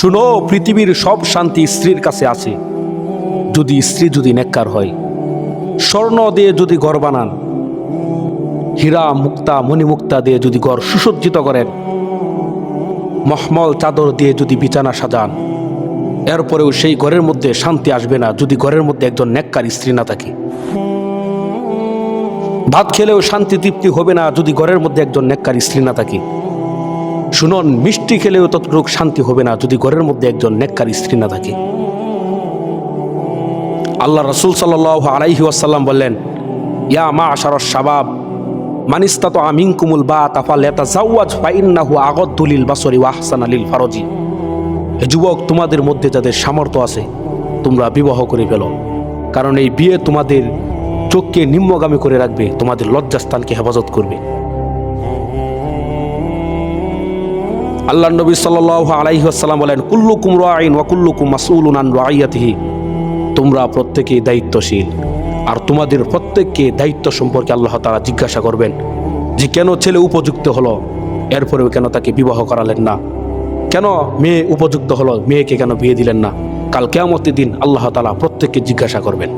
শুনো, পৃথিবীর সব শান্তি স্ত্রীর কাছে আছে, যদি স্ত্রী যদি নেককার হয়। স্বর্ণ দিয়ে যদি ঘর বানান, হীরা মুক্তা মণিমুক্তা দিয়ে যদি ঘর সুসজ্জিত করেন, মখমল চাদর দিয়ে যদি বিছানা সাজান, এরপরেও সেই ঘরের মধ্যে শান্তি আসবে না যদি ঘরের মধ্যে একজন নেককার স্ত্রী না থাকে। ভাত খেলেও শান্তি তৃপ্তি হবে না যদি ঘরের মধ্যে একজন নেককার স্ত্রী না থাকে। শুনুন, মিষ্টি খেলেও ততটুকু শান্তি হবে না যদি ঘরের মধ্যে একজন নেককার স্ত্রী না থাকে। আল্লাহ রাসূল সাল্লাল্লাহু আলাইহি ওয়াসাল্লাম বললেন, ইয়া মা'শারাশ শাবাব মান ইসতাতাআ মিনকুমুল বাআতা ফালইয়াতাযাওয়াজ ফাইন্নাহু আগাদ্দু লিল বাসরি ওয়া আহসানু লিল ফারজি। হে যুবক, তোমাদের মধ্যে যাদের সামর্থ্য আছে তোমরা বিবাহ করে ফেলো, কারণ এই বিয়ে তোমাদের চোখকে নিম্নগামী করে রাখবে, তোমাদের লজ্জাস্থানকে হেফাজত করবে। আল্লাহ নবী সাল্লাল্লাহু আলাইহি ওয়াসাল্লাম বলেন, কুল্লুকুম রাঈন ওয়া কুল্লুকুম মাসউলুন আন রাইয়াতিহি। তোমরা প্রত্যেকেই দায়িত্বশীল, আর তোমাদের প্রত্যেককে দায়িত্ব সম্পর্কে আল্লাহ তাআলা জিজ্ঞাসা করবেন যে কেন ছেলে উপযুক্ত হলো, এরপরেও কেন তাকে বিবাহ করালেন না, কেন মেয়ে উপযুক্ত হলো, মেয়েকে কেন বিয়ে দিলেন না। কাল কিয়ামতের দিন আল্লাহ তাআলা প্রত্যেককে জিজ্ঞাসা করবেন।